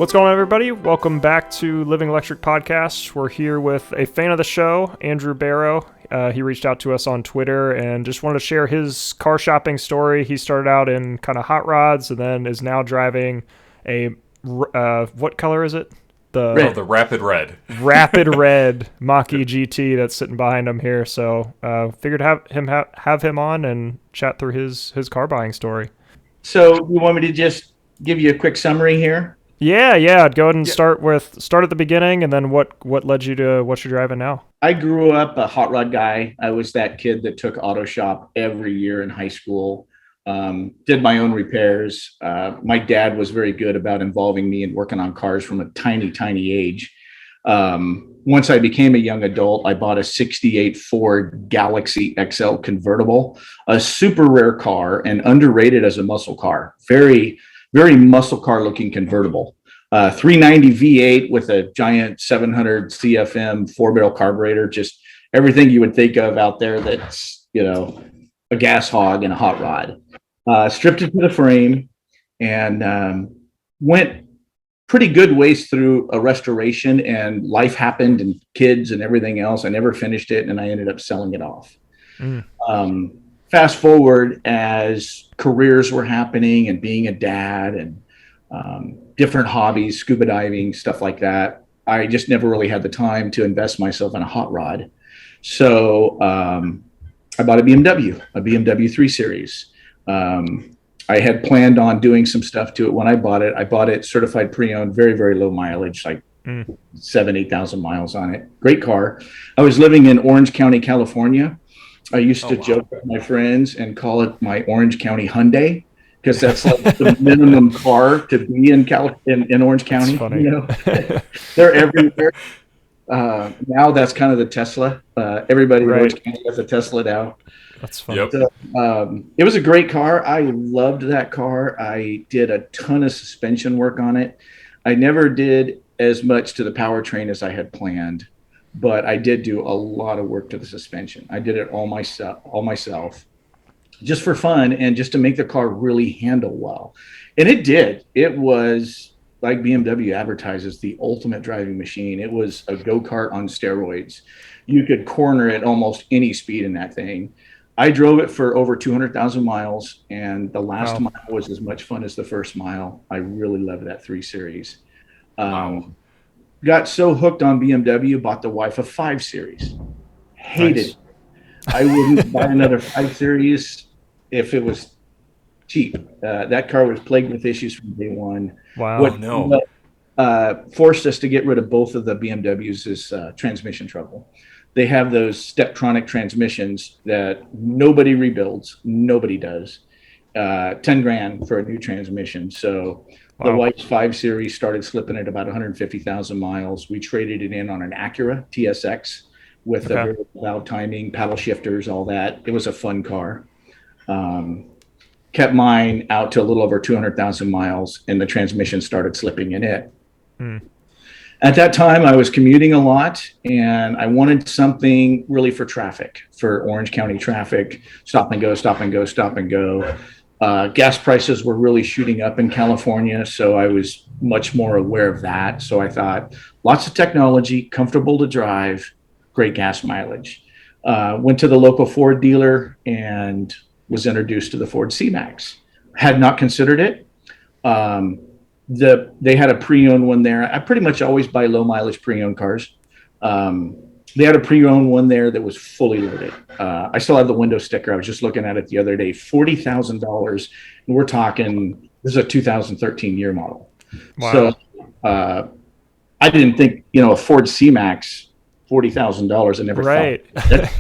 What's going on, everybody? Welcome back to Living Electric Podcast. We're here with a fan of the show, Andrew Barrow. He reached out to us on Twitter and just wanted to share his car shopping story. He started out in kind of hot rods and then is now driving a, what color is it? The Rapid Red. Rapid Red Mach-e GT that's sitting behind him here. So figured to have him on and chat through his car buying story. So you want me to just give you a quick summary here? Yeah. I'd go ahead and start at the beginning, and then what led you to what you're driving now. I grew up a hot rod guy. I was that kid that took auto shop every year in high school. Did my own repairs. My dad was very good about involving me in working on cars from a tiny age. Once I became a young adult, I bought a 68 Ford Galaxy XL convertible, a super rare car and underrated as a muscle car. Very, very muscle car looking convertible. 390 V8 with a giant 700 CFM 4-barrel carburetor, just everything you would think of out there that's, a gas hog and a hot rod. Stripped it to the frame and went pretty good ways through a restoration, and life happened and kids and everything else. I never finished it and I ended up selling it off. Fast forward as careers were happening and being a dad and different hobbies, scuba diving, stuff like that. I just never really had the time to invest myself in a hot rod. So I bought a BMW 3 Series. I had planned on doing some stuff to it when I bought it. I bought it certified pre-owned, very, very low mileage, like 8,000 miles on it. Great car. I was living in Orange County, California. I used to joke with my friends and call it my Orange County Hyundai, because that's like the minimum car to be in Orange County. That's funny. They're everywhere. Now that's kind of the Tesla. Everybody in Orange County has a Tesla now. That's funny. Yep. So, it was a great car. I loved that car. I did a ton of suspension work on it. I never did as much to the powertrain as I had planned, but I did do a lot of work to the suspension. I did it all myself, just for fun and just to make the car really handle well. And it did. It was, like BMW advertises, the ultimate driving machine. It was a go-kart on steroids. You could corner at almost any speed in that thing. I drove it for over 200,000 miles, and the last mile was as much fun as the first mile. I really loved that 3 Series. Got so hooked on BMW, bought the wife a 5 Series. Hated it. I wouldn't buy another 5 Series if it was cheap. That car was plagued with issues from day one. Wow. What forced us to get rid of both of the BMWs is transmission trouble. They have those Steptronic transmissions that nobody rebuilds. Nobody does. 10 grand for a new transmission. So the wife's 5 Series started slipping at about 150,000 miles. We traded it in on an Acura TSX with the very loud timing, paddle shifters, all that. It was a fun car. Kept mine out to a little over 200,000 miles, and the transmission started slipping in it. At that time, I was commuting a lot, and I wanted something really for traffic, for Orange County traffic, stop and go. Gas prices were really shooting up in California, so I was much more aware of that. So I thought, lots of technology, comfortable to drive, great gas mileage. Went to the local Ford dealer and was introduced to the Ford C-Max. Had not considered it. They had a pre-owned one there. I pretty much always buy low mileage pre-owned cars. They had a pre-owned one there that was fully loaded. I still have the window sticker. I was just looking at it the other day, $40,000. And we're talking, this is a 2013 year model. Wow. So I didn't think, a Ford C-Max, $40,000. I never thought.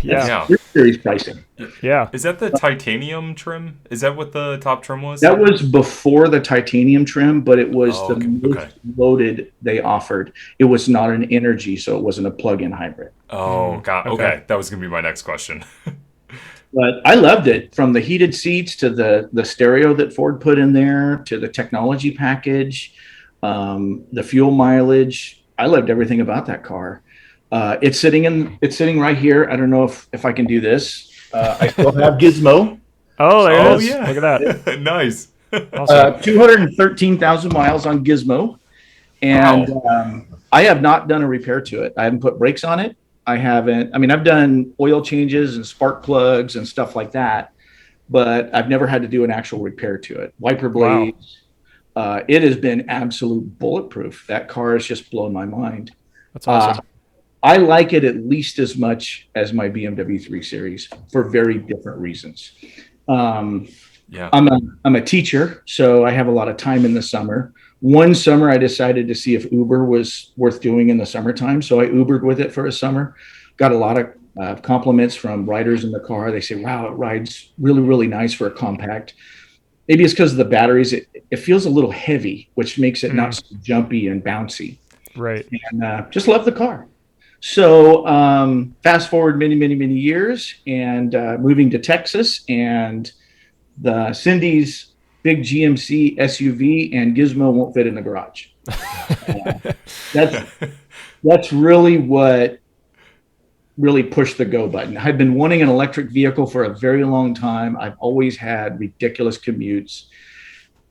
That's Series pricing. Yeah. Is that the titanium trim? Is that what the top trim was? That was before the titanium trim, but it was most loaded they offered. It was not an energy, so it wasn't a plug-in hybrid. Oh, God. Okay. That was going to be my next question. But I loved it, from the heated seats to the stereo that Ford put in there to the technology package, the fuel mileage. I loved everything about that car. It's sitting right here. I don't know if I can do this. I still have Gizmo. Oh, there it is. Yeah. Look at that. Nice. Awesome. 213,000 miles on Gizmo. And Wow. I have not done a repair to it. I haven't put brakes on it. I haven't. I mean, I've done oil changes and spark plugs and stuff like that, but I've never had to do an actual repair to it. Wiper Wow. blades. It has been absolute bulletproof. That car has just blown my mind. That's Uh, awesome. I like it at least as much as my BMW 3 Series for very different reasons. Um, Yeah. I'm a teacher, so I have a lot of time in the summer. One summer, I decided to see if Uber was worth doing in the summertime, so I Ubered with it for a summer. Got a lot of compliments from riders in the car. They say, "Wow, it rides really, really nice for a compact." Maybe it's because of the batteries. It feels a little heavy, which makes it not so jumpy and bouncy. Right. And just love the car. So fast forward many, many, many years, and moving to Texas, and the Cindy's big GMC SUV and Gizmo won't fit in the garage. That's that's really what really pushed the go button. I've been wanting an electric vehicle for a very long time. I've always had ridiculous commutes,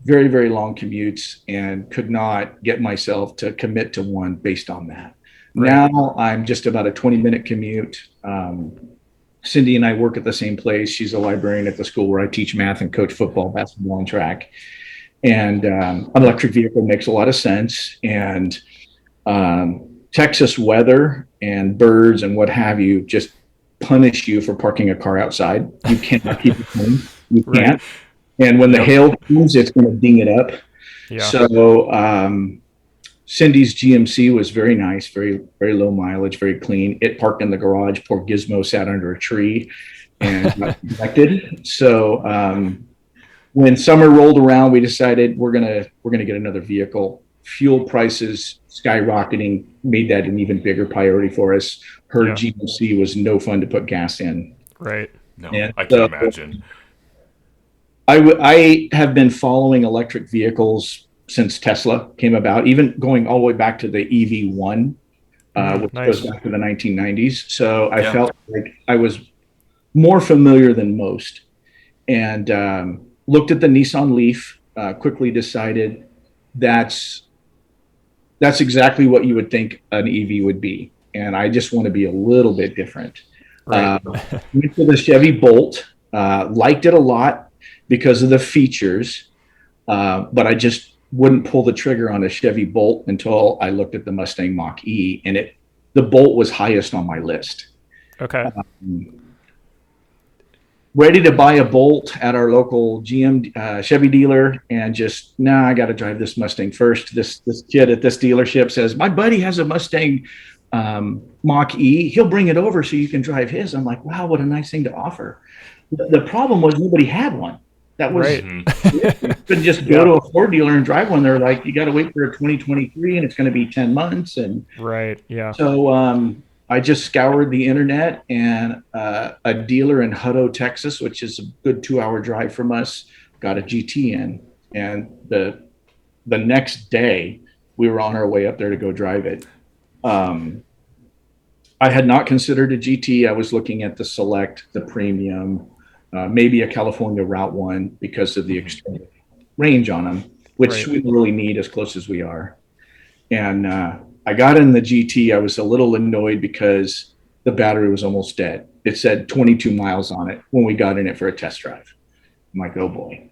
very, very long commutes, and could not get myself to commit to one based on that. Right. Now I'm just about a 20-minute commute. Cindy and I work at the same place. She's a librarian at the school where I teach math and coach football, basketball, and track. And an electric vehicle makes a lot of sense. And Texas weather and birds and what have you just punish you for parking a car outside. You cannot keep it clean. You can't. Right. And when the hail comes, it's going to ding it up. Yeah. So Cindy's GMC was very nice, very, very low mileage, very clean. It parked in the garage. Poor Gizmo sat under a tree and got infected. So when summer rolled around, we decided we're gonna get another vehicle. Fuel prices skyrocketing made that an even bigger priority for us. Her GMC was no fun to put gas in. Right. No, And I can imagine. I have been following electric vehicles since Tesla came about, even going all the way back to the EV1, which goes back to the 1990s. So I felt like I was more familiar than most, and looked at the Nissan Leaf, quickly decided that's exactly what you would think an EV would be. And I just want to be a little bit different. Right. Went to the Chevy Bolt, liked it a lot because of the features, but I just wouldn't pull the trigger on a Chevy Bolt until I looked at the Mustang Mach-E, and the Bolt was highest on my list. Okay. Ready to buy a Bolt at our local GM Chevy dealer, and just I got to drive this Mustang first. This kid at this dealership says my buddy has a Mustang Mach-E. He'll bring it over so you can drive his. I'm like, wow, what a nice thing to offer. The problem was nobody had one. That was you couldn't just go to a Ford dealer and drive one. They're like, you got to wait for a 2023, and it's going to be 10 months. And so I just scoured the internet, and a dealer in Hutto, Texas, which is a good 2-hour drive from us, got a GT in. And the next day, we were on our way up there to go drive it. I had not considered a GT. I was looking at the Select, the Premium, maybe a California Route 1 because of the extended range on them, which we really need as close as we are. And I got in the GT. I was a little annoyed because the battery was almost dead. It said 22 miles on it when we got in it for a test drive. I'm like, oh boy.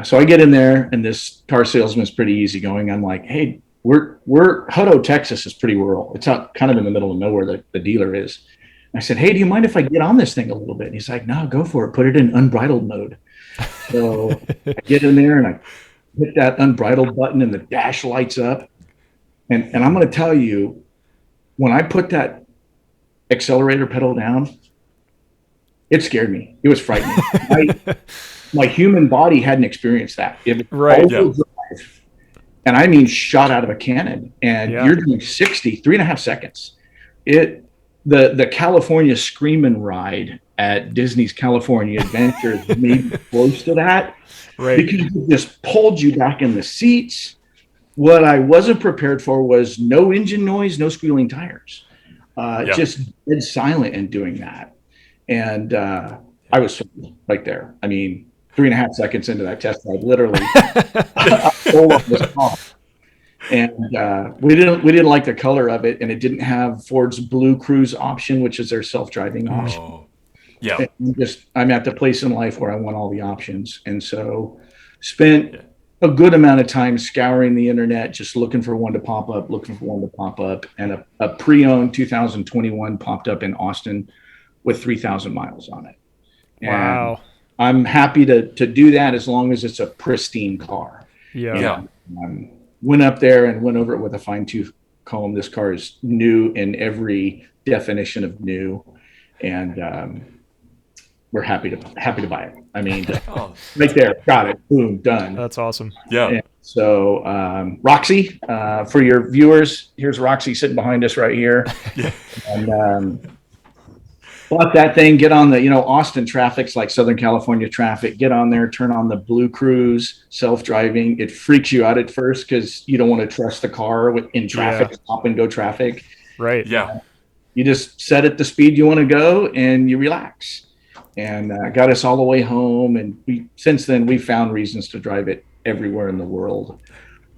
So I get in there, and this car salesman's pretty easygoing. I'm like, hey, we're Hutto, Texas is pretty rural. It's out kind of in the middle of nowhere, the dealer is. I said, hey, do you mind if I get on this thing a little bit? And he's like, no, go for it. Put it in unbridled mode. So I get in there and I hit that unbridled button, and the dash lights up. And I'm going to tell you, when I put that accelerator pedal down, it scared me. It was frightening. My human body hadn't experienced that. And I mean, shot out of a cannon, and you're doing 60, 3.5 seconds. The California Screamin' ride at Disney's California Adventures made close to that, because it just pulled you back in the seats. What I wasn't prepared for was no engine noise, no squealing tires, just dead silent in doing that. And I was right there. I mean, 3.5 seconds into that test ride, literally, I was off. And we didn't like the color of it, and it didn't have Ford's Blue Cruise option, which is their self-driving option. Oh, yeah. I'm at the place in life where I want all the options, and so spent a good amount of time scouring the internet, just looking for one to pop up, and a pre-owned 2021 popped up in Austin with 3,000 miles on it. And Wow. I'm happy to do that as long as it's a pristine car. Yeah. Went up there and went over it with a fine-tooth comb. This car is new in every definition of new, and we're happy to buy it. I mean, right there, got it, boom, done. That's awesome. Yeah. And so Roxy, for your viewers, here's Roxy sitting behind us right here. And bought that thing, get on the, Austin traffic's like Southern California traffic. Get on there, turn on the Blue Cruise, self-driving. It freaks you out at first because you don't want to trust the car in traffic, stop and go traffic. Right. Yeah. You just set it the speed you want to go and you relax. And got us all the way home. And since then, we found reasons to drive it everywhere in the world.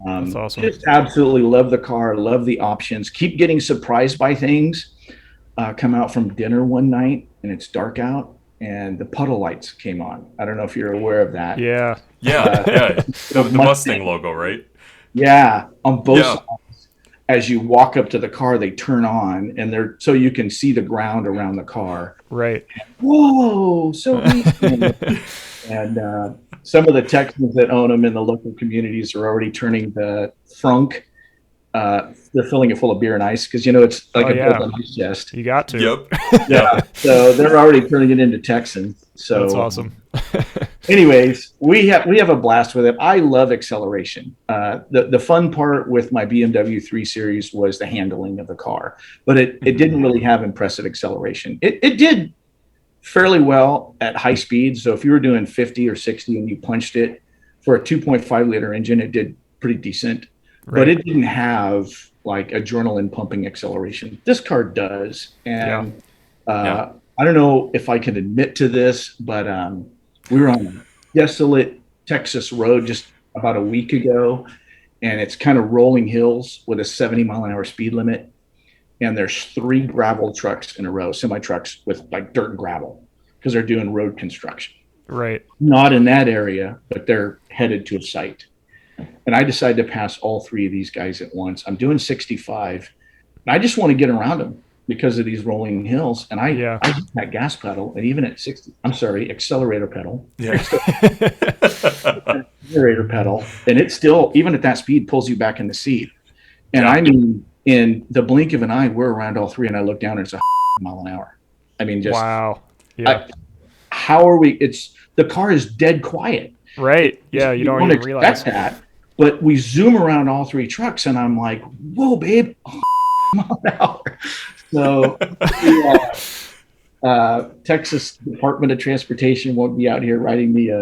That's awesome. Just absolutely love the car, love the options, keep getting surprised by things. Come out from dinner one night and it's dark out and the puddle lights came on. I don't know if you're aware of that. Yeah. The Mustang logo, right? Yeah, on both sides. As you walk up to the car, they turn on and they're so you can see the ground around the car. Right. Whoa, so neat. And some of the Texans that own them in the local communities are already turning the frunk. They're filling it full of beer and ice because it's like an ice chest. You got to. Yep. Yeah. So they're already turning it into Texans. So that's awesome. Anyways, we have a blast with it. I love acceleration. The fun part with my BMW 3 Series was the handling of the car, but it didn't really have impressive acceleration. It did fairly well at high speed. So if you were doing 50 or 60 and you punched it for a 2.5 liter engine, it did pretty decent. Right. But it didn't have like adrenaline pumping acceleration. This car does. And I don't know if I can admit to this, but we were on a desolate Texas road just about a week ago, and it's kind of rolling hills with a 70-mile-an-hour speed limit. And there's 3 gravel trucks in a row, semi-trucks with like dirt and gravel because they're doing road construction. Right. Not in that area, but they're headed to a site. And I decided to pass all 3 of these guys at once. I'm doing 65, and I just want to get around them because of these rolling hills. And I hit that gas pedal, and even at 60, accelerator pedal. Yeah. Accelerator pedal, and it still, even at that speed, pulls you back in the seat. And I mean, in the blink of an eye, we're around all 3, and I look down, and it's a mile an hour. I mean, just wow. Yeah. How are we? The car is dead quiet. Right. Yeah. You don't even realize that. But we zoom around all 3 trucks, and I'm like, "Whoa, babe, mile an hour." So, Texas Department of Transportation won't be out here writing me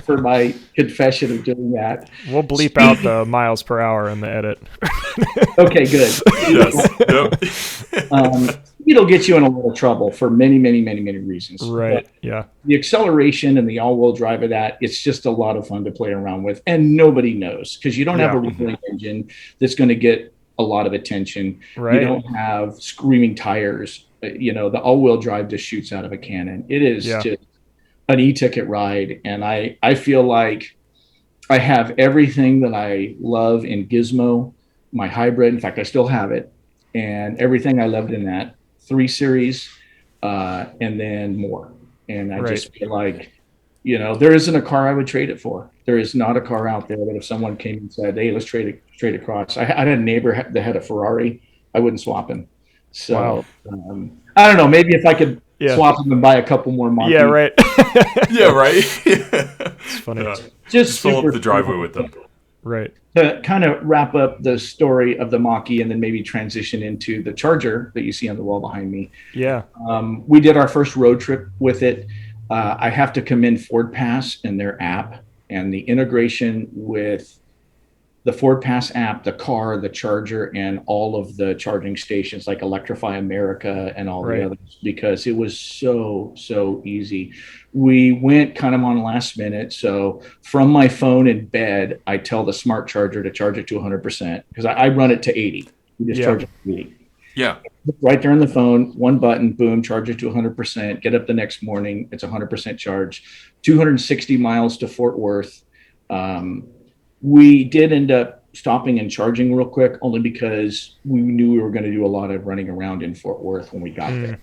for my confession of doing that. We'll bleep out the miles per hour in the edit. Okay, good. Yes. Yep. It'll get you in a lot of trouble for many, many, many, many reasons. Right. But yeah. The acceleration and the all-wheel drive of that, it's just a lot of fun to play around with, and nobody knows because you don't have a rebuilt engine that's going to get a lot of attention. Right. You don't have screaming tires. The all-wheel drive just shoots out of a cannon. It is just an e-ticket ride, and I feel like I have everything that I love in Gizmo, my hybrid. In fact, I still have it, and everything I loved in that 3 Series, and then more. And I just feel like, there isn't a car I would trade it for. There is not a car out there that if someone came and said, "Hey, let's trade it straight across." I had a neighbor that had a Ferrari. I wouldn't swap him. So I don't know. Maybe if I could swap him and buy a couple more Mach-e. Yeah, right. Yeah, right. It's funny. Just fill up the driveway with them. Right. To kind of wrap up the story of the Mach-e and then maybe transition into the Charger that you see on the wall behind me. Yeah. We did our first road trip with it. I have to commend Ford Pass and their app and the integration with the Ford Pass app, the car, the charger, and all of the charging stations like Electrify America and all the Right. others, because it was so easy. We went kind of on last minute. So from my phone in bed, I tell the smart charger to charge it to 100% because I run it to 80. We just Yeah. charge it to 80. Yeah. Right there on the phone, one button, boom, charge it to 100%. Get up the next morning, it's 100% charge. 260 miles to Fort Worth. We did end up stopping and charging real quick, only because we knew we were going to do a lot of running around in Fort Worth when we got there.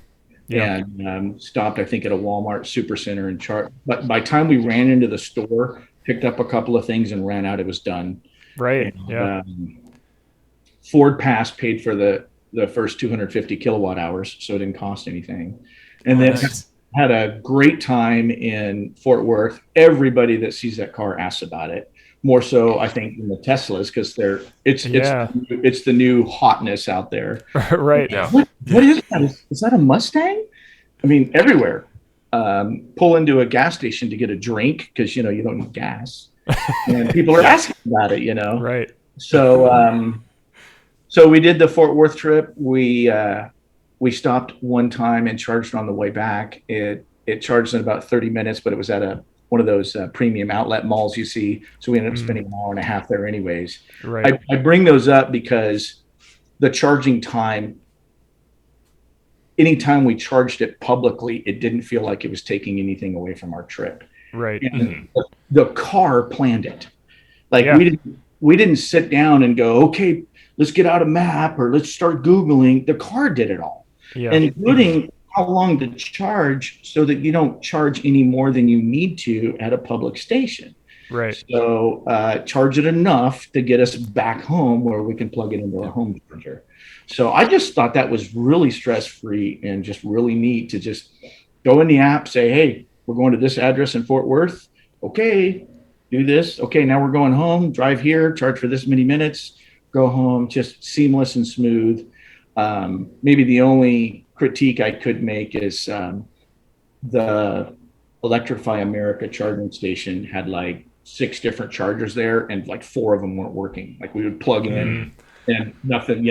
Yeah. And stopped, I think, at a Walmart Supercenter and charged. But by the time we ran into the store, picked up a couple of things and ran out, it was done. Right. And, Yeah. Ford Pass paid for the first 250 kilowatt hours, so it didn't cost anything. And then had a great time in Fort Worth. Everybody that sees that car asks about it. More so, I think, than the Teslas, because it's the new hotness out there. Right. Yeah. What is that? Is that a Mustang? I mean, everywhere. Pull into a gas station to get a drink because you don't need gas, and people are asking about it. Right. So, so we did the Fort Worth trip. We stopped one time and charged on the way back. It charged in about 30 minutes, but it was at one of those premium outlet malls you see. So we ended up spending an hour and a half there anyways. Right. I bring those up because the charging time, anytime we charged it publicly, it didn't feel like it was taking anything away from our trip. Right. And the car planned it. Like Yeah. we didn't sit down and go, okay, let's get out a map or let's start Googling. The car did it all. Yeah. Including how long to charge so that you don't charge any more than you need to at a public station. Right. So charge it enough to get us back home where we can plug it into our home charger. So I just thought that was really stress-free and just really neat to just go in the app, say, hey, we're going to this address in Fort Worth. Okay, do this. Okay, now we're going home, drive here, charge for this many minutes, go home, just seamless and smooth. Maybe the only critique I could make is the Electrify America charging station had like 6 different chargers there, and like 4 of them weren't working. Like we would plug in and nothing,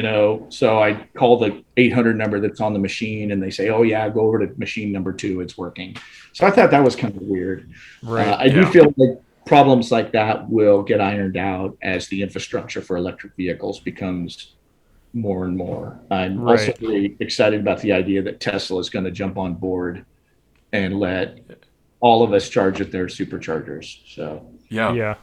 So I call the 800 number that's on the machine, and they say, "Oh yeah, go over to machine number 2, it's working." So I thought that was kind of weird. Right. I do feel like problems like that will get ironed out as the infrastructure for electric vehicles becomes more and more. I'm also really excited about the idea that Tesla is going to jump on board and let all of us charge at their superchargers. So yeah.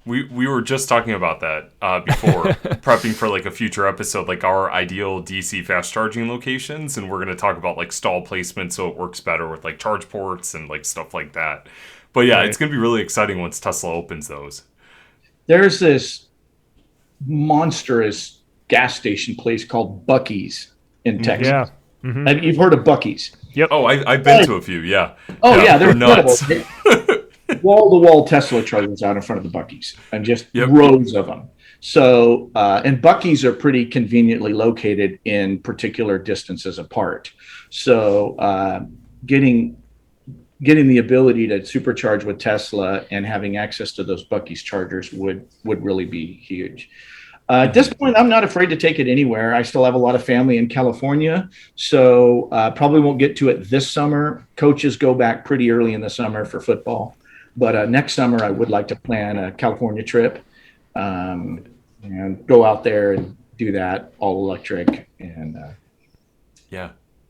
We were just talking about that before prepping for like a future episode, like our ideal DC fast charging locations, and we're going to talk about like stall placement so it works better with like charge ports and like stuff like that. But yeah, it's going to be really exciting once Tesla opens those. There's this monstrous gas station place called Buc-ee's in Texas. Yeah. Mm-hmm. And you've heard of Buc-ee's. Yep. Oh, I've been to a few. Yeah. Oh yeah, they're nuts. Wall-to-wall Tesla chargers out in front of the Buc-ee's, and just rows of them. So, and Buc-ee's are pretty conveniently located in particular distances apart. So, getting the ability to supercharge with Tesla and having access to those Buc-ee's chargers would really be huge. At this point, I'm not afraid to take it anywhere. I still have a lot of family in California, so probably won't get to it this summer. Coaches go back pretty early in the summer for football. But next summer, I would like to plan a California trip and go out there and do that all electric. And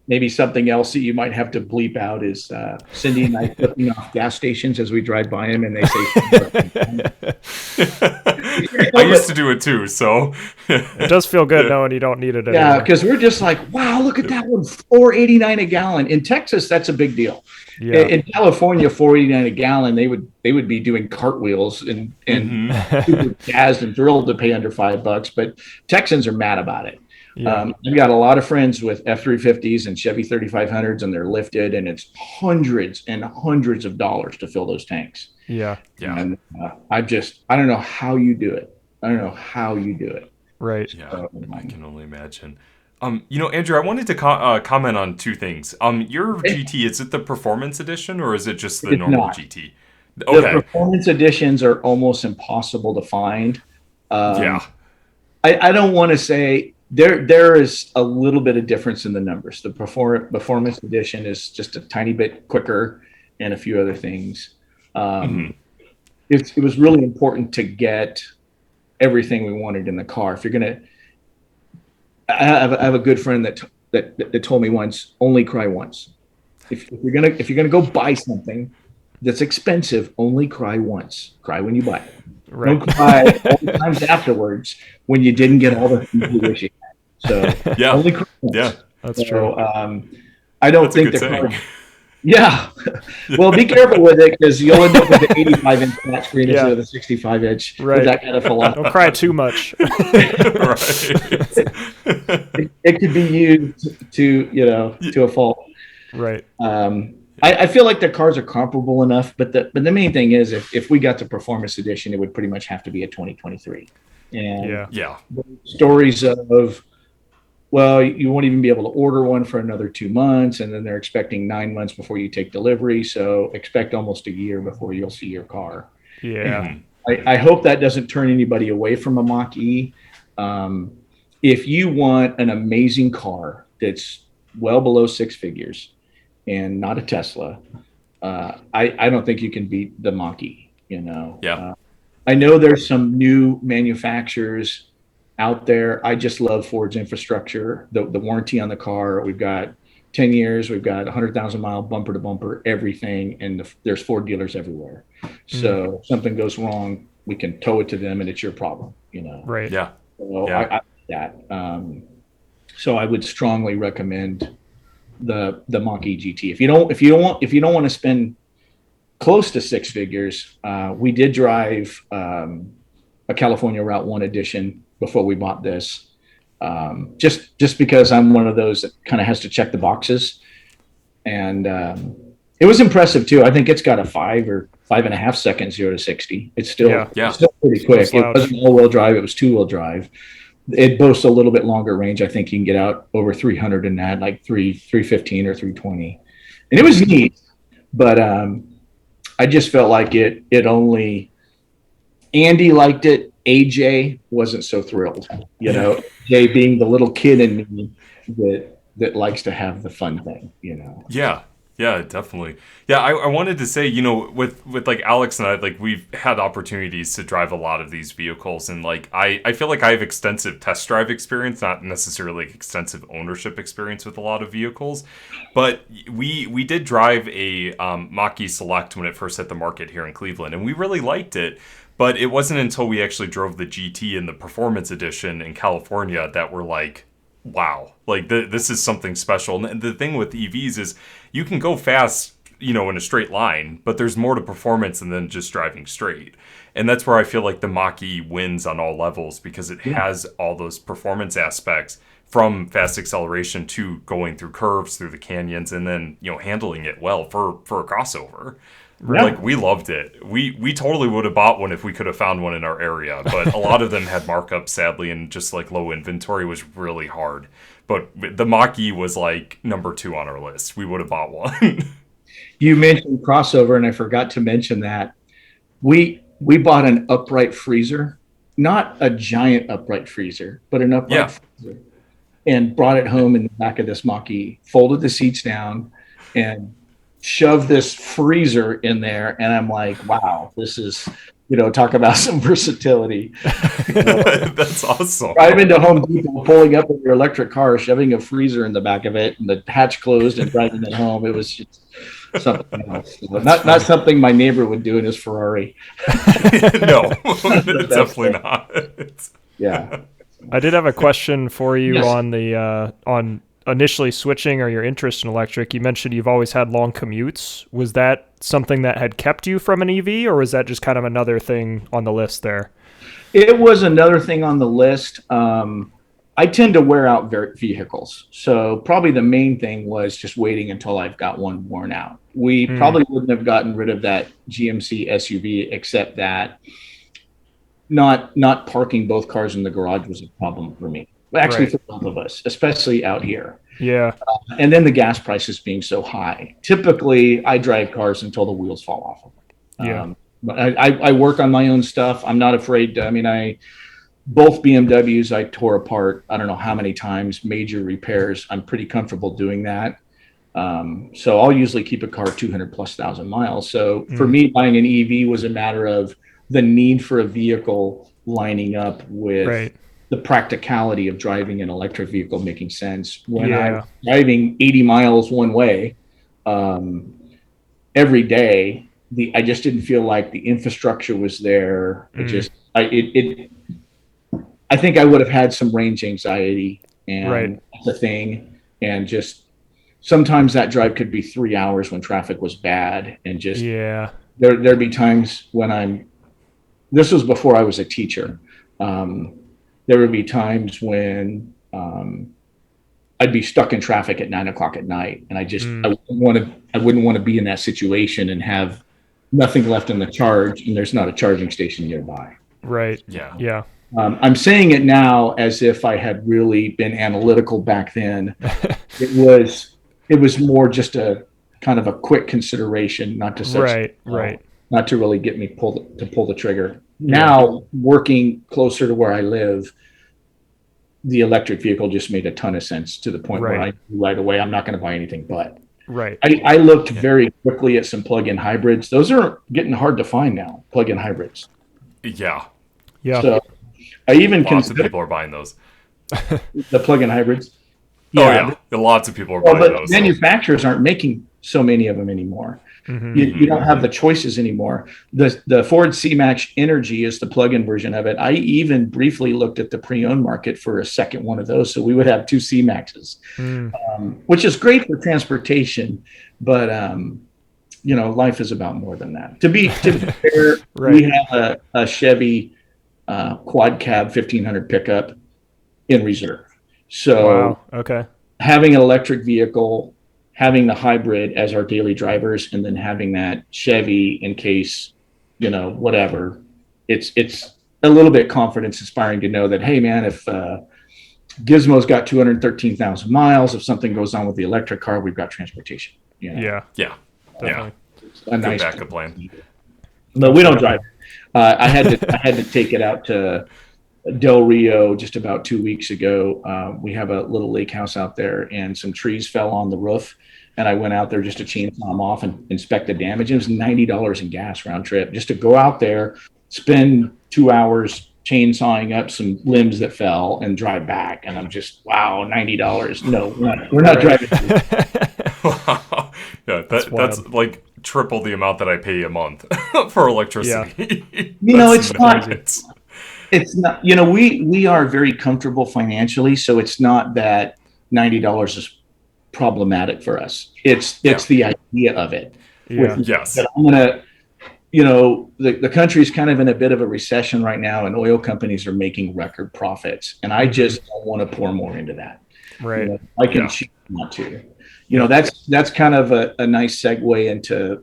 maybe something else that you might have to bleep out is Cindy and I flipping off gas stations as we drive by them, and they say, I used to do it too, so it does feel good knowing you don't need it anymore. Yeah, because we're just like, wow, look at that one, $4.89 a gallon. In Texas, that's a big deal. Yeah. In California, $4.89 a gallon, they would be doing cartwheels and super jazzed and thrilled to pay under $5, but Texans are mad about it. Yeah. I've got a lot of friends with F-350s and Chevy 3500s, and they're lifted, and it's hundreds and hundreds of dollars to fill those tanks. Yeah. And I don't know how you do it. Right. Yeah, so, I can only imagine. Andrew, I wanted to comment on 2 things. Your GT, is it the Performance Edition or is it just the normal GT? Okay. The Performance Editions are almost impossible to find. Yeah. I don't want to say there is a little bit of difference in the numbers. The performance edition is just a tiny bit quicker and a few other things. It was really important to get everything we wanted in the car. If you're gonna, I have a good friend that told me once, only cry once. If you're gonna go buy something that's expensive, only cry once. Cry when you buy it. Right. Don't cry all the times afterwards when you didn't get all the things you wish you had. So Yeah. only cry once. Yeah. That's true. I don't That's a think good the car. saying. Yeah. Well, be careful with it because you'll end up with the 85-inch flat screen instead of the 65-inch. Right. With that kind of philosophy. Don't cry too much. Right. It could be used to a fault. Right. I feel like the cars are comparable enough, but the main thing is if we got the performance edition, it would pretty much have to be a 2023. And Yeah. stories of, well, you won't even be able to order one for another 2 months, and then they're expecting 9 months before you take delivery. So expect almost a year before you'll see your car. Yeah. I hope that doesn't turn anybody away from a Mach-E. If you want an amazing car that's well below six figures and not a Tesla, I don't think you can beat the Mach-E. I know there's some new manufacturers out there. I just love Ford's infrastructure, the warranty on the car. We've got 10 years, we've got 100,000 mile bumper to bumper, everything. And there's Ford dealers everywhere. So if something goes wrong, we can tow it to them and it's your problem, Right. Yeah. So Yeah. I like that. So I would strongly recommend the Mach-E GT. If you don't want to spend close to six figures, we did drive a California Route 1 edition before we bought this. Just because I'm one of those that kind of has to check the boxes. And it was impressive too. I think it's got a 5 or 5.5 second 0 to 60. It's still pretty quick. It wasn't all-wheel drive, it was two-wheel drive. It boasts a little bit longer range. I think you can get out over 300 in that, like 315 or 320. And it was neat, but I just felt like it only, Andy liked it. AJ wasn't so thrilled, Jay being the little kid in me that likes to have the fun thing, Yeah, definitely. Yeah, I wanted to say, with like Alex and I, like we've had opportunities to drive a lot of these vehicles, and like I feel like I have extensive test drive experience, not necessarily extensive ownership experience with a lot of vehicles, but we did drive a Mach-E Select when it first hit the market here in Cleveland, and we really liked it. But it wasn't until we actually drove the GT and the Performance Edition in California that we're like, wow, like this is something special. And the thing with EVs is you can go fast, in a straight line, but there's more to performance than just driving straight. And that's where I feel like the Mach-E wins on all levels because it has all those performance aspects from fast acceleration to going through curves, through the canyons, and then, handling it well for a crossover. Yeah. Like we loved it. We totally would have bought one if we could have found one in our area, but a lot of them had markups, sadly, and just like low inventory was really hard. But the Mach-E was like number 2 on our list. We would have bought one. You mentioned crossover, and I forgot to mention that we bought an upright freezer, not a giant upright freezer, but an upright freezer, and brought it home in the back of this Mach-E, folded the seats down, and shove this freezer in there, and I'm like, wow, this is, talk about some versatility. That's awesome. Driving to Home Depot, pulling up in your electric car, shoving a freezer in the back of it, and the hatch closed, and driving it home. It was just something else. Not something my neighbor would do in his Ferrari. No, definitely not. Yeah. I did have a question for you on the on initially switching or your interest in electric. You mentioned you've always had long commutes. Was that something that had kept you from an EV, or was that just kind of another thing on the list there? It was another thing on the list. I tend to wear out vehicles. So probably the main thing was just waiting until I've got one worn out. We probably wouldn't have gotten rid of that GMC SUV, except that not parking both cars in the garage was a problem for me. Actually, for both of us, especially out here. Yeah. And then the gas prices being so high. Typically, I drive cars until the wheels fall off of them. Yeah. But I work on my own stuff. I'm not afraid to, both BMWs I tore apart, I don't know how many times, major repairs. I'm pretty comfortable doing that. So I'll usually keep a car 200 plus thousand miles. So for me, buying an EV was a matter of the need for a vehicle lining up with Right. the practicality of driving an electric vehicle making sense. When Yeah. I'm driving 80 miles one way every day, I just didn't feel like the infrastructure was there. I think I would have had some range anxiety, and Right. that's the thing. And just sometimes that drive could be 3 hours when traffic was bad, and just Yeah. there'd be times when this was before I was a teacher. There would be times when I'd be stuck in traffic at 9 o'clock at night, and I wouldn't want to be in that situation and have nothing left in the charge, and there's not a charging station nearby. Right. Yeah. Yeah. I'm saying it now as if I had really been analytical back then. It was more just a kind of a quick consideration, not to such Right. not to really get me pull the trigger. Now, working closer to where I live, the electric vehicle just made a ton of sense, to the point where I knew right away I'm not going to buy anything but. Right. I looked very quickly at some plug-in hybrids. Those are getting hard to find now, plug-in hybrids. Yeah. Yeah. So I even Lots of consider people are buying those. the plug-in hybrids. Oh, yeah. Lots of people are Well, buying but those. manufacturers aren't making so many of them anymore. You don't have the choices anymore. The Ford C-Max Energy is the plug-in version of it. I even briefly looked at the pre-owned market for a second one of those, so we would have two C-Maxes, which is great for transportation. But life is about more than that. To be fair, we have a Chevy quad cab 1500 pickup in reserve. So having an electric vehicle, having the hybrid as our daily drivers, and then having that Chevy in case, whatever, it's a little bit confidence inspiring to know that, hey man, if Gizmo's got 213,000 miles, if something goes on with the electric car, we've got transportation. Yeah. It's a nice backup plan. But we don't drive. I had to take it out to Del Rio just about 2 weeks ago. We have a little lake house out there, and some trees fell on the roof. And I went out there just to chainsaw them off and inspect the damage. It was $90 in gas round trip just to go out there, spend 2 hours chainsawing up some limbs that fell, and drive back. And I'm just, wow, $90. No, we're not driving. Wow. Yeah, that's like triple the amount that I pay a month for electricity. Yeah. It's not, we are very comfortable financially, so it's not that $90 is problematic for us. It's the idea of it. Yes. I'm gonna, the country's kind of in a bit of a recession right now, and oil companies are making record profits, and I just don't want to pour more into that. Right. I can choose not to. That's kind of a nice segue into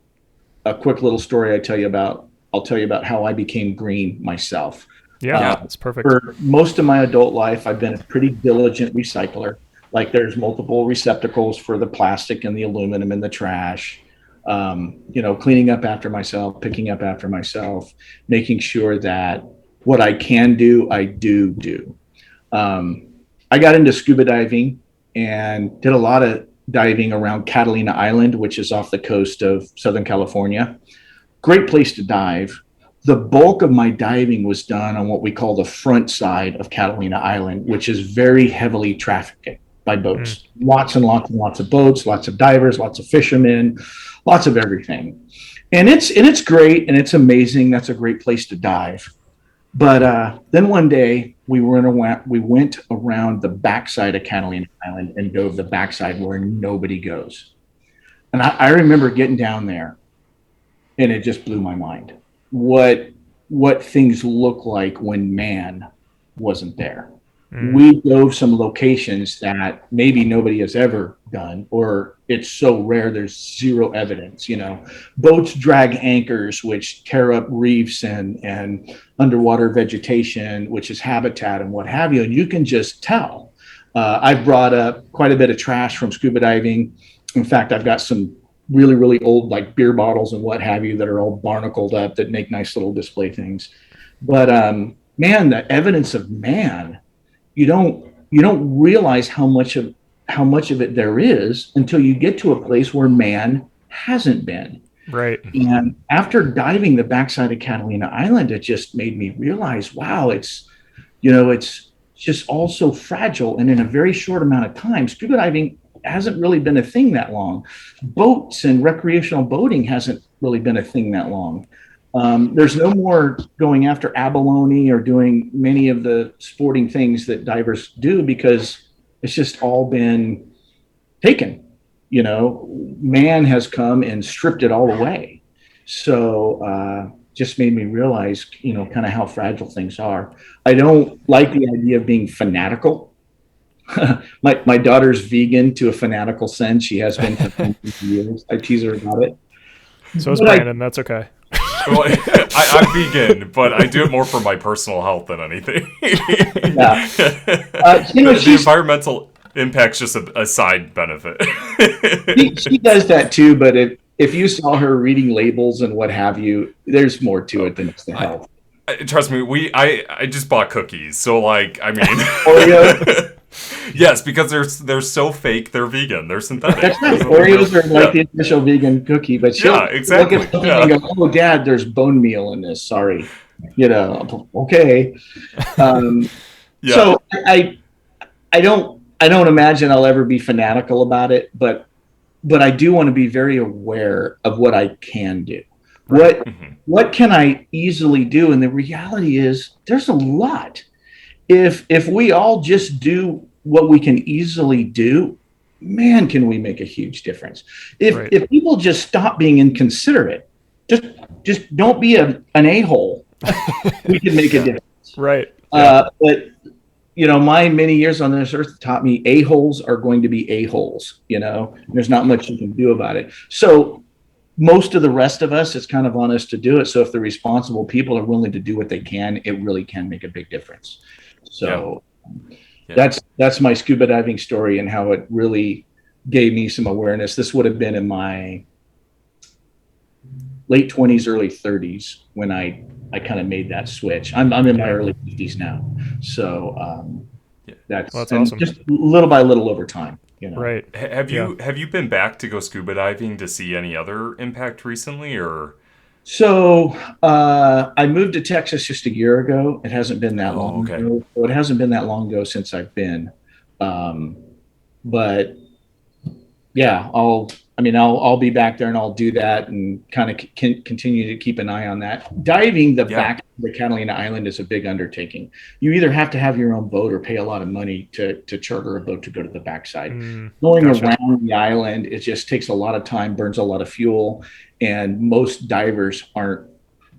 a quick little story I'll tell you about how I became green myself. That's perfect. For most of my adult life, I've been a pretty diligent recycler. Like, there's multiple receptacles for the plastic and the aluminum and the trash. Cleaning up after myself, picking up after myself, making sure that what I can do, I do. I got into scuba diving and did a lot of diving around Catalina Island, which is off the coast of Southern California. Great place to dive. The bulk of my diving was done on what we call the front side of Catalina Island, which is very heavily trafficked by boats. Lots and lots and lots of boats, lots of divers, lots of fishermen, lots of everything. And it's great and it's amazing. That's a great place to dive. But then one day we went around the backside of Catalina Island and dove the backside where nobody goes. And I remember getting down there, and it just blew my mind. What things look like when man wasn't there. We dove some locations that maybe nobody has ever done, or it's so rare there's zero evidence. Boats drag anchors, which tear up reefs and underwater vegetation, which is habitat and what have you, and you can just tell. I've brought up quite a bit of trash from scuba diving. In fact, I've got some really, really old, like, beer bottles and what have you that are all barnacled up that make nice little display things. But man, the evidence of man, you don't realize how much of it there is until you get to a place where man hasn't been. Right. And after diving the backside of Catalina Island, it just made me realize, wow, it's just all so fragile. And in a very short amount of time, scuba diving hasn't really been a thing that long. Boats and recreational boating hasn't really been a thing that long. There's no more going after abalone or doing many of the sporting things that divers do because it's just all been taken. Man has come and stripped it all away. So just made me realize, kind of how fragile things are. I don't like the idea of being fanatical. my daughter's vegan to a fanatical sense. She has been for years. I tease her about it. So is Brandon. That's okay. Well, I'm vegan, but I do it more for my personal health than anything. Yeah. The environmental impact's just a side benefit. she does that too, but if you saw her reading labels and what have you, there's more to it than just the health. Trust me, I just bought cookies, so like, I mean, Oreos. Yes, because they're so fake, they're vegan, they're synthetic. That's right. Oreos are like the official vegan cookie, but she'll exactly. Look at something and go, "Oh, Dad, there's bone meal in this. Sorry." Okay. So I don't imagine I'll ever be fanatical about it, but I do want to be very aware of what I can do. What can I easily do? And the reality is there's a lot. If we all just do what we can easily do, man, can we make a huge difference. If people just stop being inconsiderate, just don't be an a-hole, we can make a difference. Right. But my many years on this earth taught me a-holes are going to be a-holes. There's not much you can do about it. So most of the rest of us, it's kind of on us to do it. So if the responsible people are willing to do what they can, it really can make a big difference. So that's my scuba diving story and how it really gave me some awareness. This would have been in my late 20s, early 30s when I kind of made that switch. I'm in my early 50s now. So that's awesome. Just little by little over time. Right. Have you been back to go scuba diving to see any other impact recently, or? So I moved to Texas just a year ago. It hasn't been that long ago. So it hasn't been that long ago since I've been. But yeah, I'll be back there and I'll do that and kind of continue to keep an eye on that. Diving back to the Catalina Island is a big undertaking. You either have to have your own boat or pay a lot of money to charter a boat to go to the backside. Going around the island, it just takes a lot of time, burns a lot of fuel, and most divers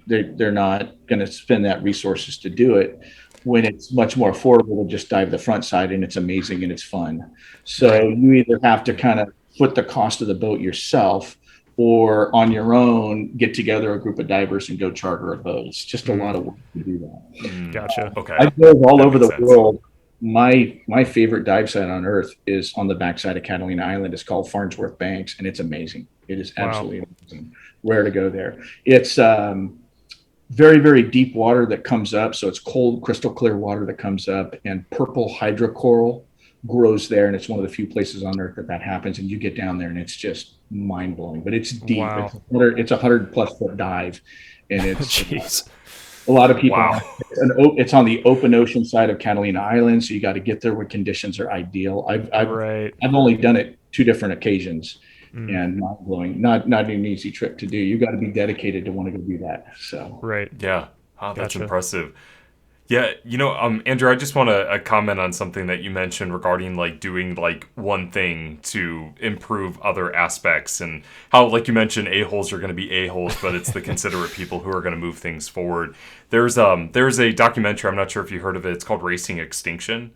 they're not going to spend that resources to do it when it's much more affordable to just dive the front side and it's amazing and it's fun. So you either have to kind of foot the cost of the boat yourself or on your own get together a group of divers and go charter a boat. It's just a lot of work to do that. Gotcha. Okay. I dove all over the world. My favorite dive site on earth is on the backside of Catalina Island. It's called Farnsworth Banks, and it's amazing. It is absolutely amazing. Rare to go there. It's very, very deep water that comes up. So it's cold, crystal clear water that comes up, and purple hydrocoral grows there. And it's one of the few places on earth that happens. And you get down there and it's just mind blowing, but it's deep. Wow. It's 100+ foot dive. And it's a lot of people. Wow. It's on the open ocean side of Catalina Island. So you got to get there when conditions are ideal. I've only done it 2 different occasions. And mind blowing, not an easy trip to do. You got to be dedicated to want to go do that. So yeah, that's impressive. Yeah, Andrew, I just want to comment on something that you mentioned regarding like doing like one thing to improve other aspects, and how, like you mentioned, a-holes are going to be a-holes, but it's the considerate people who are going to move things forward. There's a documentary, I'm not sure if you heard of it. It's called Racing Extinction.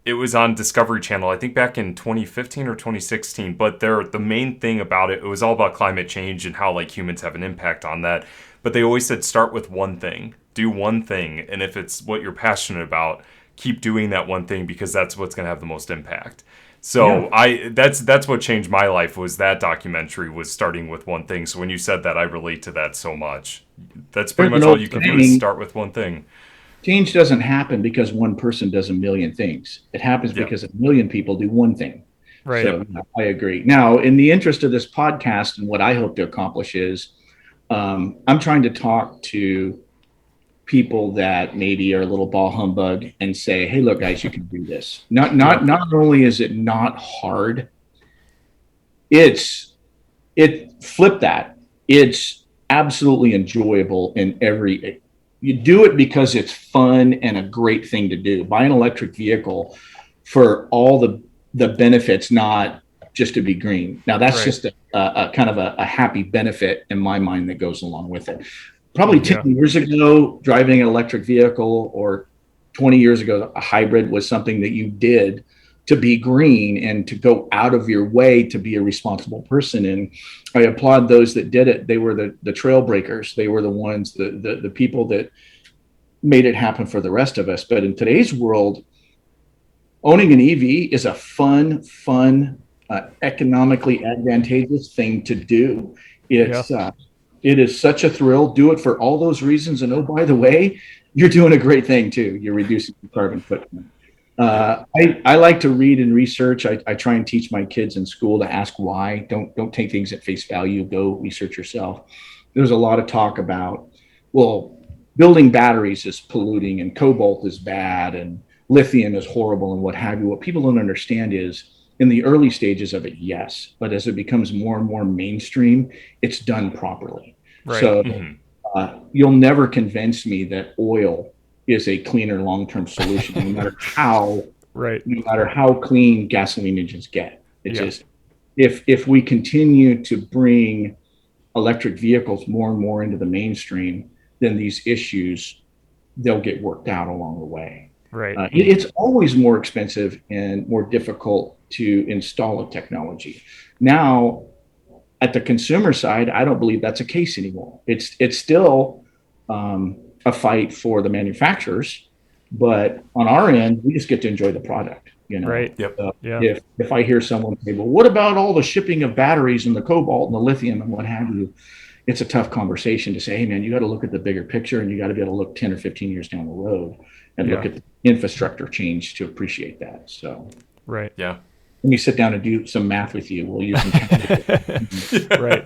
It was on Discovery Channel, I think back in 2015 or 2016. But the main thing about it was all about climate change and how like humans have an impact on that. But they always said start with one thing, do one thing, and if it's what you're passionate about, keep doing that one thing because that's what's going to have the most impact. So that's what changed my life, was that documentary, was starting with one thing. So when you said that, I relate to that so much. That's pretty much all you can do, is start with one thing. Change doesn't happen because one person does a million things. It happens because a million people do one thing. Right. So I agree. Now, in the interest of this podcast, and what I hope to accomplish is, I'm trying to talk to people that maybe are a little ball humbug and say, "Hey, look, guys, you can do this." Not only is it not hard, flip that. It's absolutely enjoyable in every. You do it because it's fun and a great thing to do. Buy an electric vehicle for all the benefits, not just to be green. Now that's just a kind of a happy benefit in my mind that goes along with it. Probably 10 years ago, driving an electric vehicle, or 20 years ago, a hybrid was something that you did to be green and to go out of your way to be a responsible person. And I applaud those that did it. They were the trail breakers. They were the ones, the people that made it happen for the rest of us. But in today's world, owning an EV is a fun, economically advantageous thing to do. It is such a thrill. Do it for all those reasons. And oh, by the way, you're doing a great thing too. You're reducing the carbon footprint. I like to read and research. I try and teach my kids in school to ask why. Don't take things at face value. Go research yourself. There's a lot of talk about, well, building batteries is polluting and cobalt is bad and lithium is horrible and what have you. What people don't understand is, in the early stages of it, yes, but as it becomes more and more mainstream, it's done properly. Right. So you'll never convince me that oil is a cleaner long-term solution, no matter how clean gasoline engines get. It's just, if we continue to bring electric vehicles more and more into the mainstream, then these issues, they'll get worked out along the way. Right. It's always more expensive and more difficult to install a technology. Now, at the consumer side, I don't believe that's a case anymore. It's still a fight for the manufacturers, but on our end, we just get to enjoy the product. Right. If I hear someone say, "Well, what about all the shipping of batteries and the cobalt and the lithium and what have you?" It's a tough conversation to say, "Hey, man, you got to look at the bigger picture, and you got to be able to look 10 or 15 years down the road and look at the infrastructure change to appreciate that." So, right. Yeah. Let me sit down and do some math with you. We'll use some right.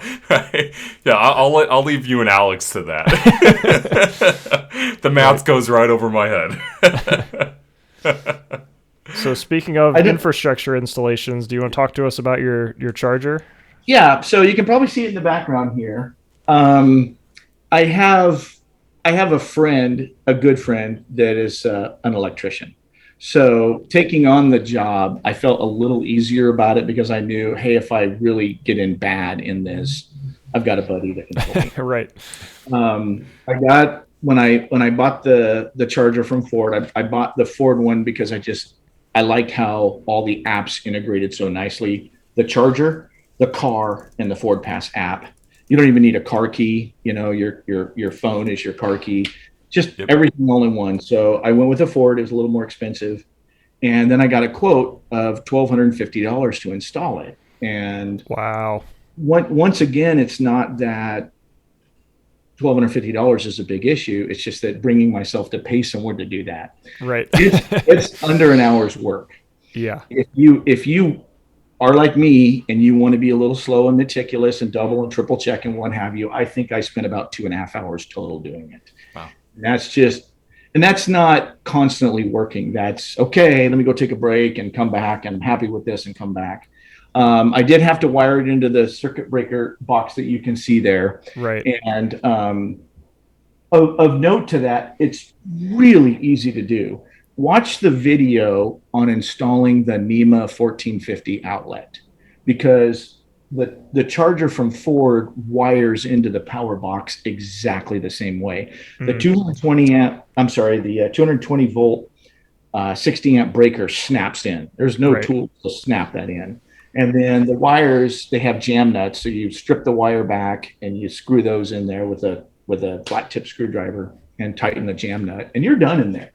Yeah, I'll leave you and Alex to that. The math goes right over my head. So speaking of infrastructure installations, do you want to talk to us about your charger? Yeah, so you can probably see it in the background here. I have a friend, a good friend, that is an electrician. So taking on the job, I felt a little easier about it because I knew, hey, if I really get in bad in this, I've got a buddy that can help me. Right. I got, when I bought the charger from Ford, I bought the Ford one because I like how all the apps integrated so nicely. The charger, the car, and the Ford Pass app. You don't even need a car key. Your phone is your car key. Just everything all in one. So I went with a Ford. It was a little more expensive. And then I got a quote of $1,250 to install it. And wow. Once again, it's not that $1,250 is a big issue. It's just that bringing myself to pay someone to do that. Right. It's under an hour's work. Yeah. If you are like me and you want to be a little slow and meticulous and double and triple check and what have you, I think I spent about 2.5 hours total doing it. Wow. And that's not constantly working. That's okay. Let me go take a break and come back, and I'm happy with this and come back. I did have to wire it into the circuit breaker box that you can see there. Right. And of note to that, it's really easy to do. Watch the video on installing the NEMA 1450 outlet, because the charger from Ford wires into the power box exactly the same way. The 220 volt 60 amp breaker snaps in. There's no tool to snap that in. And then the wires, they have jam nuts. So you strip the wire back and you screw those in there with a flat tip screwdriver and tighten the jam nut, and you're done in there.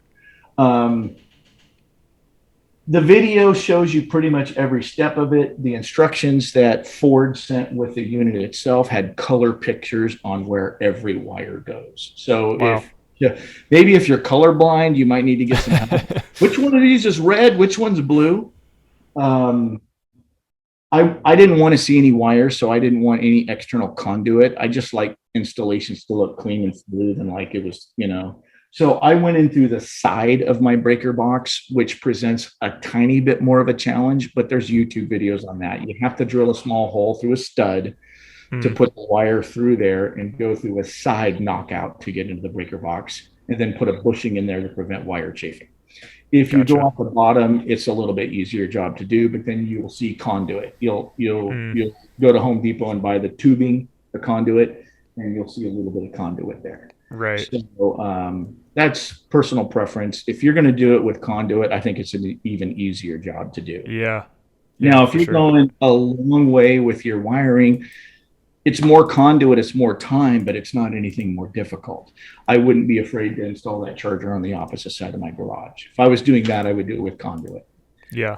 The video shows you pretty much every step of it. The instructions that Ford sent with the unit itself had color pictures on where every wire goes. So Wow. maybe if you're colorblind, you might need to get some help. Which one of these is red? Which one's blue? I didn't want to see any wires, so I didn't want any external conduit. I just like installations to look clean and smooth and like it was, So I went in through the side of my breaker box, which presents a tiny bit more of a challenge, but there's YouTube videos on that. You have to drill a small hole through a stud to put the wire through there and go through a side knockout to get into the breaker box, and then put a bushing in there to prevent wire chafing. If you go off the bottom, it's a little bit easier job to do, but then you will see conduit. You'll go to Home Depot and buy the tubing, the conduit, and you'll see a little bit of conduit there. Right. So that's personal preference. If you're going to do it with conduit, I think it's an even easier job to do. Yeah. Now, if you're going a long way with your wiring, it's more conduit, it's more time, but it's not anything more difficult. I wouldn't be afraid to install that charger on the opposite side of my garage. If I was doing that, I would do it with conduit. Yeah.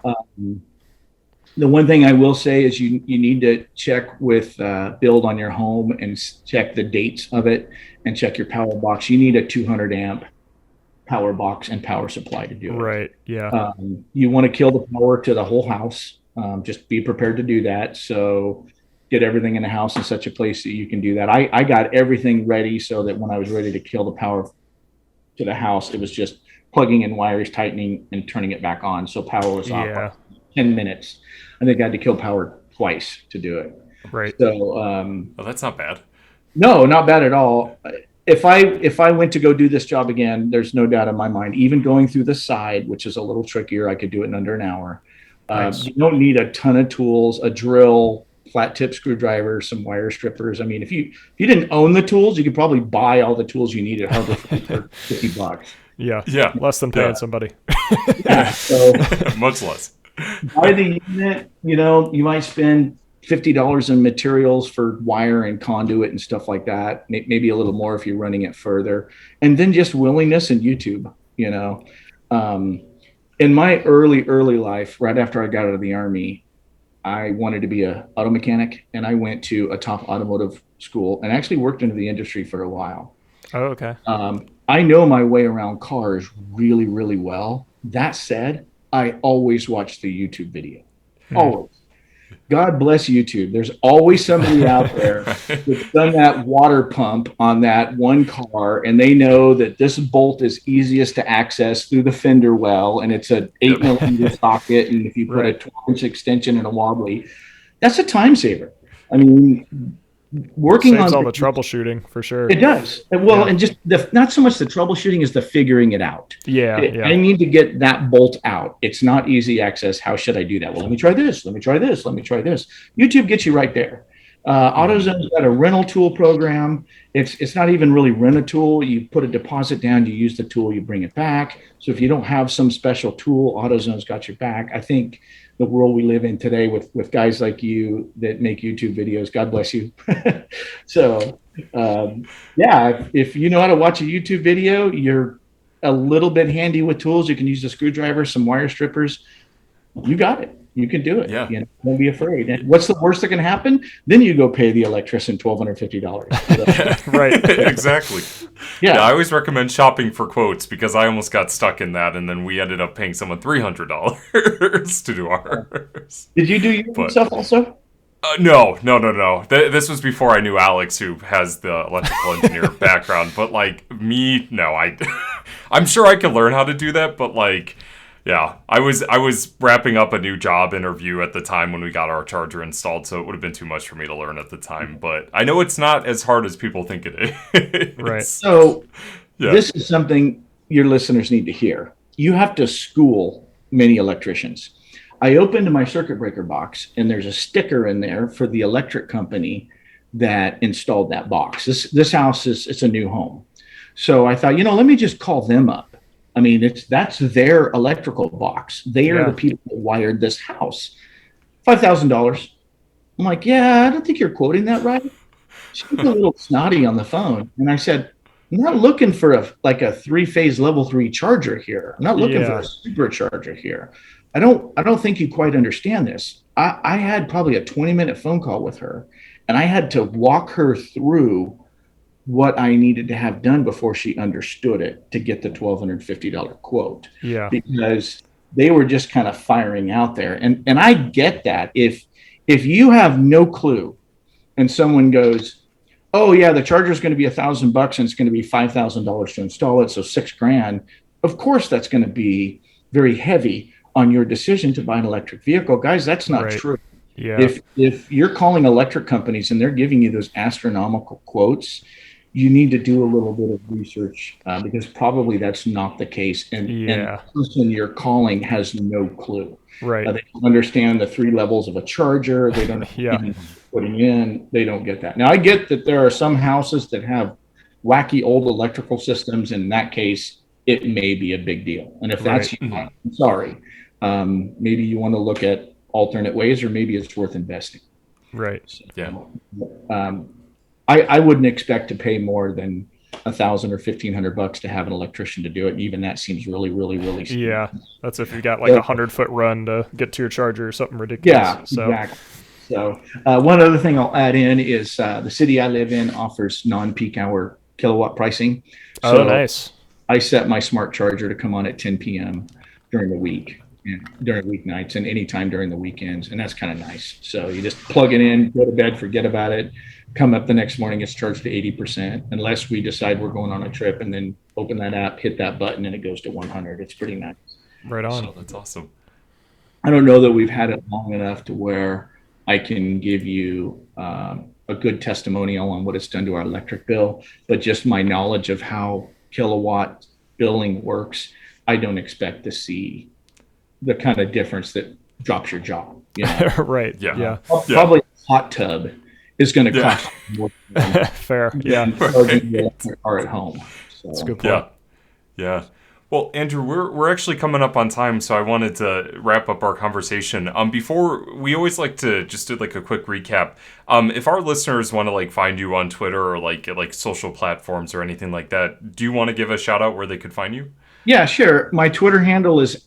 The one thing I will say is you need to check with build on your home and check the dates of it and check your power box. You need a 200 amp power box and power supply to do it. Right. Yeah. You want to kill the power to the whole house. Just be prepared to do that. So get everything in the house in such a place that you can do that. I got everything ready so that when I was ready to kill the power to the house, it was just plugging in wires, tightening, and turning it back on. So power was off for 10 minutes. I think I had to kill power twice to do it. Right. So, well, that's not bad. No, not bad at all. If I went to go do this job again, there's no doubt in my mind, even going through the side, which is a little trickier, I could do it in under an hour. Nice. You don't need a ton of tools, a drill, flat tip screwdriver, some wire strippers. I mean, if you didn't own the tools, you could probably buy all the tools you need at Harbor Freight for $50. Yeah. Less than paying somebody. Yeah. So much less. Buy the unit. You might spend $50 in materials for wire and conduit and stuff like that. Maybe a little more if you're running it further, and then just willingness and YouTube. In my early life, right after I got out of the Army, I wanted to be an auto mechanic, and I went to a top automotive school and actually worked into the industry for a while. Oh, okay. I know my way around cars really, really well. That said, I always watch the YouTube video. Always. God bless YouTube. There's always somebody out there that's done that water pump on that one car, and they know that this bolt is easiest to access through the fender well, and it's an 8mm socket, and if you put a 12-inch extension in a wobbly, that's a time saver. I mean, working saves on all the troubleshooting for sure. It does. Well, and just not so much the troubleshooting as the figuring it out. I need to get that bolt out. It's not easy access. How should I do that? Well, let me try this. Let me try this. Let me try this. YouTube gets you right there. AutoZone's got a rental tool program. It's not even really rent a tool. You put a deposit down, you use the tool, you bring it back. So if you don't have some special tool, AutoZone's got your back. I think the world we live in today with guys like you that make YouTube videos, God bless you. So if you know how to watch a YouTube video, you're a little bit handy with tools. You can use a screwdriver, some wire strippers. You got it. You can do it. Yeah. Don't be afraid. And what's the worst that can happen? Then you go pay the electrician $1,250. Right. Exactly. Yeah. I always recommend shopping for quotes because I almost got stuck in that, and then we ended up paying someone $300 to do ours. Did you do your stuff also? No. This was before I knew Alex, who has the electrical engineer background. But me, no. I'm sure I could learn how to do that, but yeah, I was wrapping up a new job interview at the time when we got our charger installed, so it would have been too much for me to learn at the time. But I know it's not as hard as people think it is. Right. So this is something your listeners need to hear. You have to school many electricians. I opened my circuit breaker box, and there's a sticker in there for the electric company that installed that box. This house it's a new home. So I thought, let me just call them up. I mean, that's their electrical box. They are the people that wired this house. $5,000. I'm like, I don't think you're quoting that right. She was a little snotty on the phone. And I said, I'm not looking for a 3-phase level 3 charger here. I'm not looking for a supercharger here. I don't think you quite understand this. I had probably a 20-minute phone call with her, and I had to walk her through what I needed to have done before she understood it to get the $1,250 quote. Yeah. Because they were just kind of firing out there. And I get that. If you have no clue and someone goes, oh yeah, the charger is going to be $1,000 and it's going to be $5,000 to install it, so $6,000. Of course, that's going to be very heavy on your decision to buy an electric vehicle, guys. That's not true. Yeah. If you're calling electric companies and they're giving you those astronomical quotes, you need to do a little bit of research because probably that's not the case. And the person you're calling has no clue. Right. They don't understand the 3 levels of a charger. They don't understand putting in. They don't get that. Now, I get that there are some houses that have wacky old electrical systems. In that case, it may be a big deal. And if that's I'm sorry, maybe you want to look at alternate ways, or maybe it's worth investing. Right. So, yeah. I wouldn't expect to pay more than $1,000 or $1,500 to have an electrician to do it. And even that seems really, really, really small. Yeah, that's if you got like a 100-foot run to get to your charger or something ridiculous. Yeah, exactly. So one other thing I'll add in is the city I live in offers non-peak hour kilowatt pricing. So nice. I set my smart charger to come on at 10 p.m. during the week, during weeknights, and anytime during the weekends, and that's kind of nice. So you just plug it in, go to bed, forget about it. Come up the next morning, it's charged to 80%, unless we decide we're going on a trip, and then open that app, hit that button, and it goes to 100. It's pretty nice. Right on. So that's awesome. I don't know that we've had it long enough to where I can give you a good testimonial on what it's done to our electric bill, but just my knowledge of how kilowatt billing works, I don't expect to see the kind of difference that drops your jaw. You know? Right. Yeah. Probably a hot tub is going to cost more than fair. charging the electric car at home. So. That's a good point. Yeah. Well, Andrew, we're actually coming up on time, so I wanted to wrap up our conversation. Before, we always like to just do like a quick recap. If our listeners want to like find you on Twitter or like social platforms or anything like that, do you want to give a shout out where they could find you? Yeah, sure. My Twitter handle is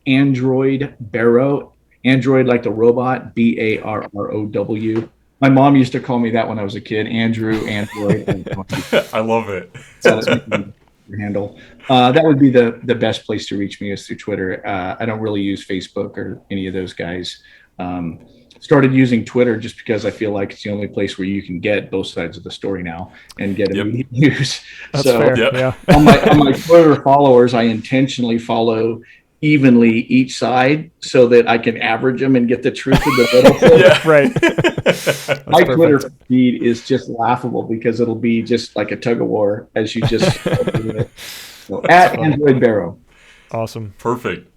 @Android Barrow. Android like the robot, Barrow. My mom used to call me that when I was a kid, Andrew, Android. I love it. So that's my handle. That would be the best place to reach me is through Twitter. I don't really use Facebook or any of those guys. Started using Twitter just because I feel like it's the only place where you can get both sides of the story now and get immediate news. That's fair. Yeah. on my Twitter followers, I intentionally follow evenly each side so that I can average them and get the truth of the middle. Yeah, right. My Twitter feed is just laughable because it'll be just like a tug of war as you just so, @Android Barrow. Awesome. Perfect.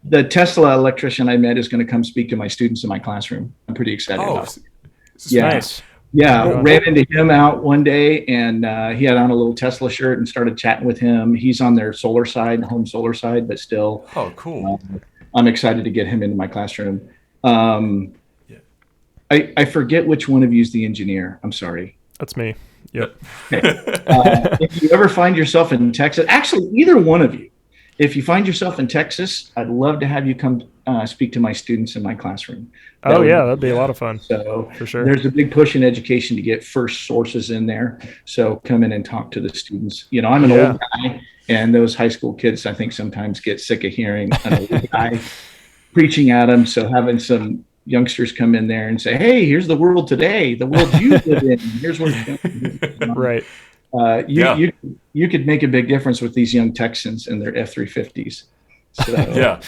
The Tesla electrician I met is going to come speak to my students in my classroom. I'm pretty excited about it. Yeah. Nice. Yeah, ran into him out one day, and he had on a little Tesla shirt and started chatting with him. He's on their solar side, home solar side, but still. Oh, cool. I'm excited to get him into my classroom. I forget which one of you is the engineer. I'm sorry. That's me. Yep. Okay. If you ever find yourself in Texas, actually, either one of you, if you find yourself in Texas, I'd love to have you come speak to my students in my classroom. That'd be a lot of fun. So for sure, there's a big push in education to get first sources in there. So come in and talk to the students. You know, I'm an old guy, and those high school kids, I think, sometimes get sick of hearing an old guy preaching at them. So having some youngsters come in there and say, "Hey, here's the world today, the world you live in. Here's what it's going." Right. You could make a big difference with these young Texans and their F-350s. So. Yeah.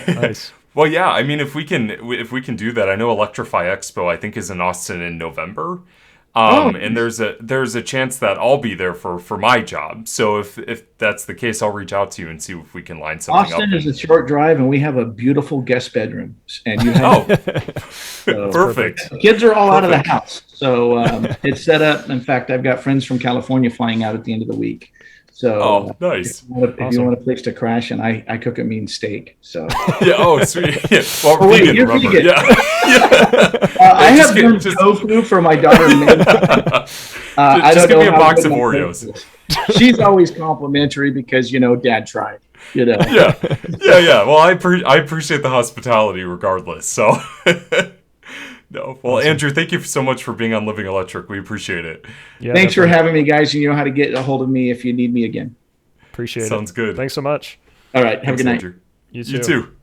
Nice. Well, yeah. I mean, if we can do that, I know Electrify Expo I think is in Austin in November, and there's a chance that I'll be there for my job. So if that's the case, I'll reach out to you and see if we can line something up. Austin is a short drive, and we have a beautiful guest bedroom, and you have perfect. The kids are all out of the house, so it's set up. In fact, I've got friends from California flying out at the end of the week. So nice. If you want a place to crash, and I cook a mean steak. So sweet. Yeah. Well, vegan, remember. Vegan. Yeah. I have done tofu for my daughter. I don't know. Give me a box of Oreos. She's always complimentary because Dad tried. Yeah. Well, I appreciate the hospitality regardless. So, no. Well, awesome. Andrew, thank you so much for being on Living Electric. We appreciate it. Yeah, thanks for having me, guys. You know how to get a hold of me if you need me again. Appreciate it. Sounds good. Thanks so much. All right. Have a good night. Andrew. You too.